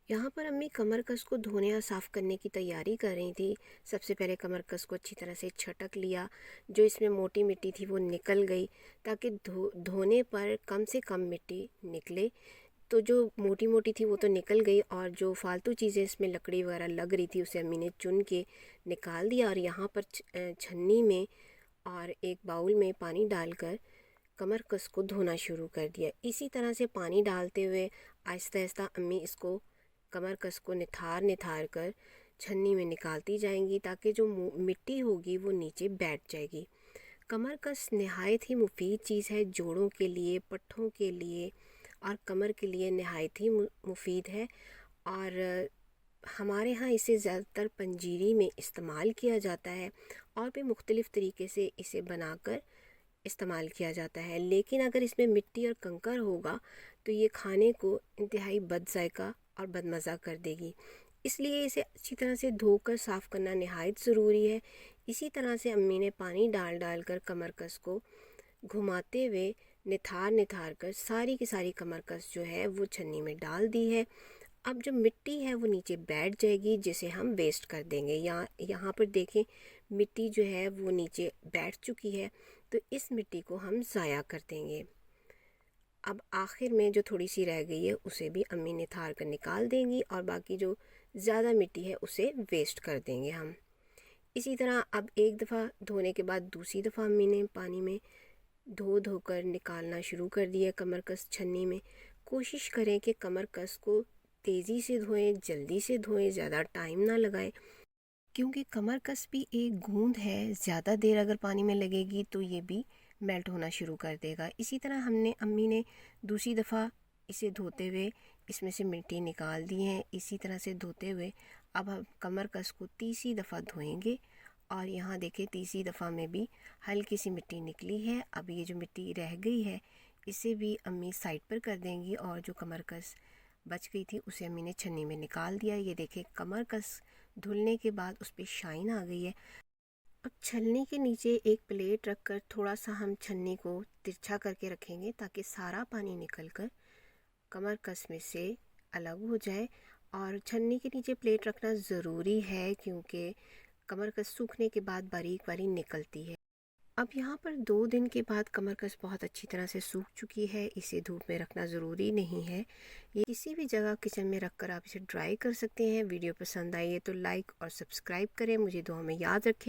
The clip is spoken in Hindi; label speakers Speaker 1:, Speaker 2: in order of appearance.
Speaker 1: यहाँ पर अम्मी कमर कस को धोने और साफ़ करने की तैयारी कर रही थी। सबसे पहले कमर कस को अच्छी तरह से छटक लिया। जो इसमें मोटी मिट्टी थी वो निकल गई, ताकि धोने पर कम से कम मिट्टी निकले। तो जो मोटी मोटी थी वो तो निकल गई, और जो फालतू चीज़ें इसमें लकड़ी वगैरह लग रही थी उसे अम्मी ने चुन के निकाल दिया। और यहाँ पर छन्नी में और एक बाउल में पानी डालकर कमर कस को धोना शुरू कर दिया। इसी तरह से पानी डालते हुए आहिस्ता आहिस्ता अम्मी इसको कमर कस को निथार निथार कर छन्नी में निकालती जाएंगी, ताकि जो मिट्टी होगी वो नीचे बैठ जाएगी। कमर कस नहायत ही मुफीद चीज़ है, जोड़ों के लिए, पट्ठों के लिए और कमर के लिए नहायत ही मुफीद है। और हमारे यहाँ इसे ज़्यादातर पंजीरी में इस्तेमाल किया जाता है, और भी मुख्तलिफ़ तरीके से इसे बनाकर इस्तेमाल किया जाता है। लेकिन अगर इसमें मिट्टी और कंकर होगा तो ये खाने को इंतहाई बद जायका और बदमज़ा कर देगी। इसलिए इसे अच्छी तरह से धोकर साफ़ करना नहायत ज़रूरी है। इसी तरह से अम्मी ने पानी डाल डाल कर कमरकस को घुमाते हुए निथार निथार कर सारी की सारी कमरकस जो है वो छन्नी में डाल दी है। अब जो मिट्टी है वो नीचे बैठ जाएगी, जिसे हम वेस्ट कर देंगे। यहाँ पर देखें, मिट्टी जो है वो नीचे बैठ चुकी है, तो इस मिट्टी को हम ज़ाया कर देंगे। अब आखिर में जो थोड़ी सी रह गई है उसे भी अम्मी निथार कर निकाल देंगी, और बाकी जो ज़्यादा मिट्टी है उसे वेस्ट कर देंगे हम। इसी तरह अब एक दफ़ा धोने के बाद दूसरी दफ़ा अम्मी ने पानी में धो धोकर निकालना शुरू कर दिया कमरकस छन्नी में। कोशिश करें कि कमरकस को तेज़ी से धोएं, जल्दी से धोएं, ज़्यादा टाइम ना लगाएं, क्योंकि कमरकस भी एक गूंद है। ज़्यादा देर अगर पानी में लगेगी तो ये भी मेल्ट होना शुरू कर देगा। इसी तरह अम्मी ने दूसरी दफ़ा इसे धोते हुए इसमें से मिट्टी निकाल दी है। इसी तरह से धोते हुए अब हम कमरकस को तीसरी दफ़ा धोएंगे, और यहाँ देखें तीसरी दफ़ा में भी हल्की सी मिट्टी निकली है। अब ये जो मिट्टी रह गई है इसे भी अम्मी साइड पर कर देंगी, और जो कमरकस बच गई थी उसे अम्मी ने छन्नी में निकाल दिया। ये देखें, कमरकस धुलने के बाद उस पर शाइन आ गई है। अब छलनी के नीचे एक प्लेट रखकर थोड़ा सा हम छन्नी को तिरछा करके रखेंगे, ताकि सारा पानी निकलकर कमरकस में से अलग हो जाए। और छन्नी के नीचे प्लेट रखना ज़रूरी है, क्योंकि कमरकस सूखने के बाद बारीक बारीक निकलती है। अब यहाँ पर 2 दिन के बाद कमरकस बहुत अच्छी तरह से सूख चुकी है। इसे धूप में रखना ज़रूरी नहीं है, ये किसी भी जगह किचन में रखकर आप इसे ड्राई कर सकते हैं। वीडियो पसंद आई है तो लाइक और सब्सक्राइब करें। मुझे दुआ में याद रखें।